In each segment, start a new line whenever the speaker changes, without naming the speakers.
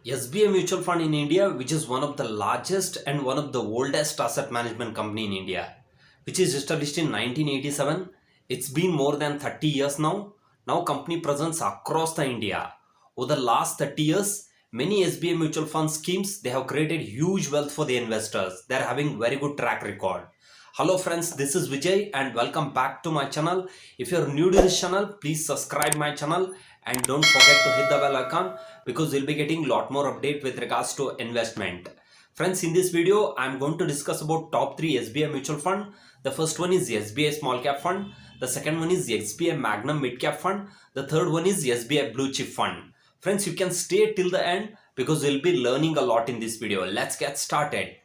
SBI Mutual Fund in India, which is one of the largest and one of the oldest asset management company in India, which is established in 1987. It's been more than 30 years now. Now company presence across the India. Over the last 30 years, many SBI mutual fund schemes, they have created huge wealth for the investors. They're having very good track record. Hello friends, this is Vijay and welcome back to my channel. If you're new to this channel, please subscribe my channel and don't forget to hit the bell icon because you'll be getting a lot more update with regards to investment. Friends, in this video, I'm going to discuss about top 3 SBI mutual fund. The first one is the SBI Small Cap Fund. The second one is the SBI Magnum Mid Cap Fund. The third one is the SBI Blue Chip Fund. Friends, you can stay till the end because we'll be learning a lot in this video. Let's get started.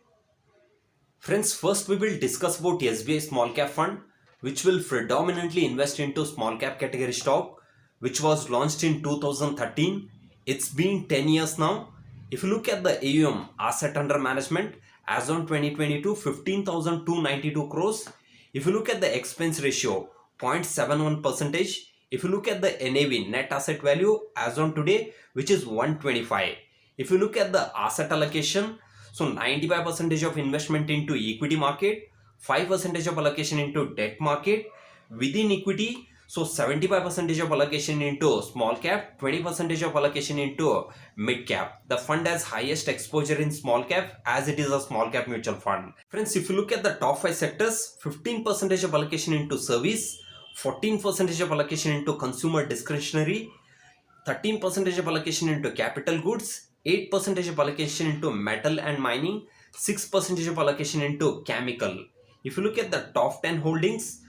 Friends, first we will discuss about SBI Small Cap Fund, which will predominantly invest into small cap category stock, which was launched in 2013. It's been 10 years now. If you look at the AUM, asset under management, as on 2022, 15,292 crores. If you look at the expense ratio, 0.71%. If you look at the NAV, net asset value, as on today, which is 125. If you look at the asset allocation, so 95% of investment into equity market, 5% of allocation into debt market. Within equity, so 75% of allocation into small cap, 20% of allocation into mid cap. The fund has highest exposure in small cap as it is a small cap mutual fund. Friends, if you look at the top 5 sectors, 15% of allocation into service, 14% of allocation into consumer discretionary, 13% of allocation into capital goods, 8% of allocation into metal and mining, 6% of allocation into chemical. If you look at the top 10 holdings,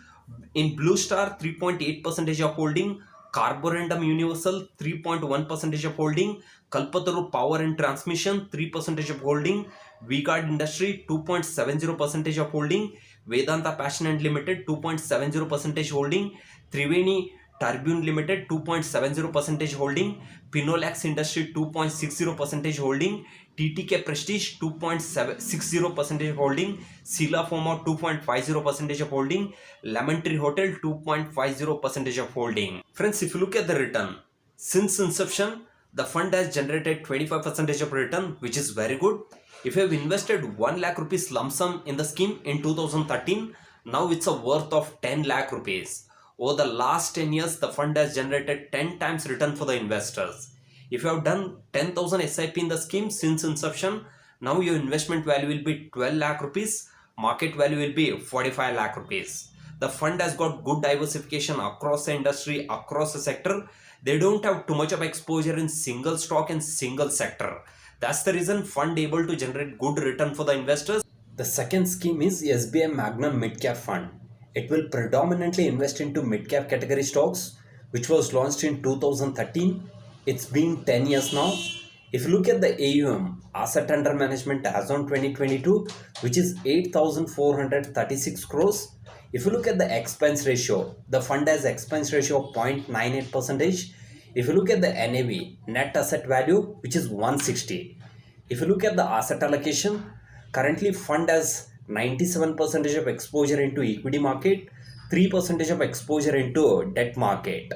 in Blue Star, 3.8% of holding, Carborundum Universal, 3.1% of holding, Kalpataru Power and Transmission, 3% of holding, V-Guard Industry, 2.70% of holding, Vedanta Passion and Limited, 2.70% holding, Triveni Turbine Limited, 2.70% holding, Pinolax Industry, 2.60% holding, TTK Prestige, 2.60% holding, Sila Pharma, 2.50% of holding, Lemon Tree Hotel, 2.50% of holding. Friends, if you look at the return, since inception, the fund has generated 25% of return, which is very good. If you have invested 1 lakh rupees lump sum in the scheme in 2013, now it's a worth of 10 lakh rupees. Over the last 10 years, the fund has generated 10 times return for the investors. If you have done 10,000 SIP in the scheme since inception, now your investment value will be 12 lakh rupees, market value will be 45 lakh rupees. The fund has got good diversification across the industry, across the sector. They don't have too much of exposure in single stock and single sector. That's the reason fund able to generate good return for the investors. The second scheme is SBI Magnum Mid Cap Fund. It will predominantly invest into mid-cap category stocks, which was launched in 2013. It's been 10 years now. If you look at the AUM, asset under management as on 2022, which is 8,436 crores. If you look at the expense ratio, the fund has expense ratio of 0.98%. If you look at the NAV, net asset value, which is 160. If you look at the asset allocation, currently fund has 97% of exposure into equity market, 3% of exposure into debt market.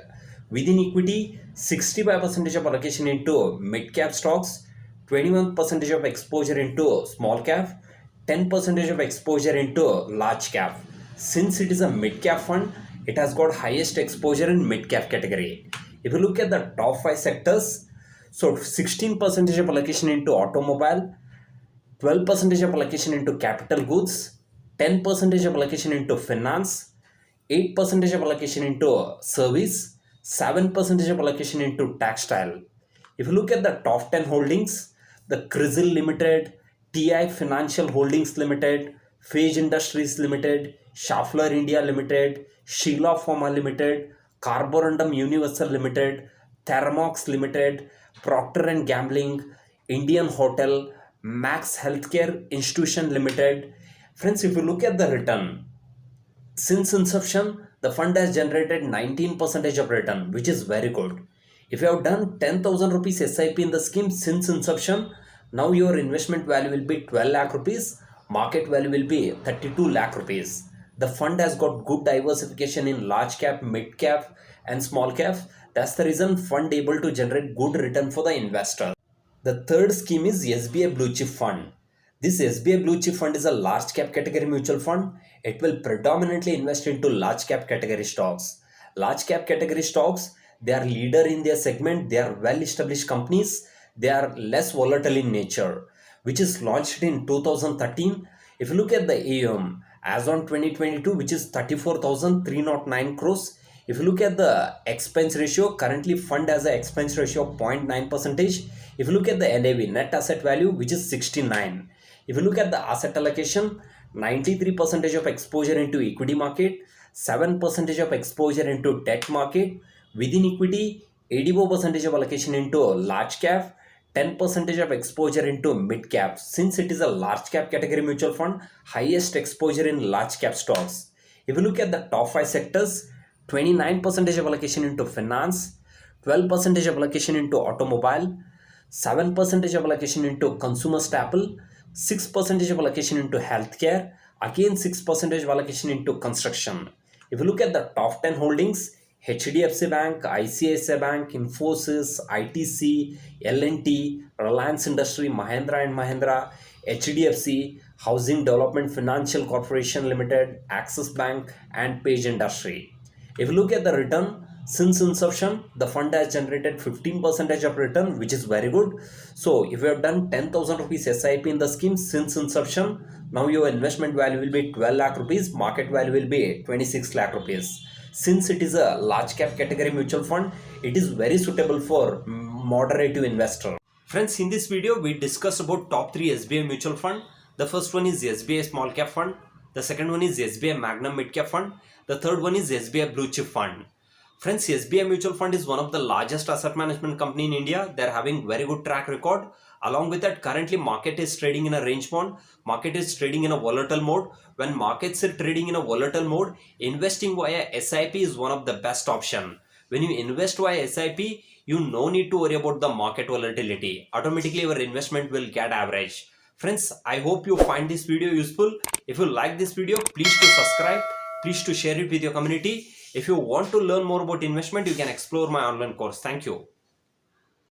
Within equity, 65% of allocation into mid cap stocks, 21% of exposure into small cap, 10% of exposure into large cap. Since it is a mid cap fund, it has got highest exposure in mid cap category. If you look at the top 5 sectors, so 16% of allocation into automobile, 12% of allocation into capital goods, 10% of allocation into finance, 8% of allocation into service, 7% of allocation into textile. If you look at the top 10 holdings, the Crisil Limited, TI Financial Holdings Limited, Phage Industries Limited, Schaeffler India Limited, Sheila Pharma Limited, Carborundum Universal Ltd, Thermox Limited, Procter & Gambling, Indian Hotel, Max Healthcare Institution Limited. Friends, if you look at the return, since inception, the fund has generated 19% of return, which is very good. If you have done 10,000 rupees SIP in the scheme since inception, now your investment value will be 12 lakh rupees, market value will be 32 lakh rupees. The fund has got good diversification in large cap, mid cap and small cap. That's the reason fund able to generate good return for the investor. The third scheme is SBI Blue Chip Fund. This SBI Blue Chip Fund is a large cap category mutual fund. It will predominantly invest into large cap category stocks. Large cap category stocks, they are leader in their segment, they are well established companies, they are less volatile in nature, which is launched in 2013. If you look at the AUM as on 2022, which is 34,309 crores. If you look at the expense ratio, currently fund has an expense ratio of 0.9 percentage. If you look at the NAV, net asset value, which is 69. If you look at the asset allocation, 93% of exposure into equity market, 7% of exposure into debt market. Within equity, 84% of allocation into large cap, 10% of exposure into mid cap. Since it is a large cap category mutual fund, highest exposure in large cap stocks. If you look at the top 5 sectors, 29% of allocation into finance, 12% of allocation into automobile, 7% of allocation into consumer staple, 6% of allocation into healthcare, again 6% of allocation into construction. If you look at the top 10 holdings, HDFC Bank, ICICI Bank, Infosys, ITC, L&T, Reliance Industry, Mahindra and Mahindra, HDFC, Housing Development Financial Corporation Limited, Axis Bank, and Page Industry. If you look at the return, since inception, the fund has generated 15% of return, which is very good. So, if you have done 10,000 rupees SIP in the scheme since inception, now your investment value will be 12 lakh rupees, market value will be 26 lakh rupees. Since it is a large cap category mutual fund, it is very suitable for moderate investor. Friends, in this video, we discussed about top 3 SBI mutual fund. The first one is SBI Small Cap Fund. The second one is SBI Magnum Mid Cap Fund. The third one is SBI Blue Chip Fund. Friends, SBI Mutual Fund is one of the largest asset management company in India. They are having very good track record. Along with that, currently market is trading in a range bound. Market is trading in a volatile mode. When markets are trading in a volatile mode, investing via SIP is one of the best option. When you invest via SIP, you no need to worry about the market volatility. Automatically, your investment will get average. Friends, I hope you find this video useful. If you like this video, please to subscribe. Please to share it with your community. If you want to learn more about investment, you can explore my online course. Thank you.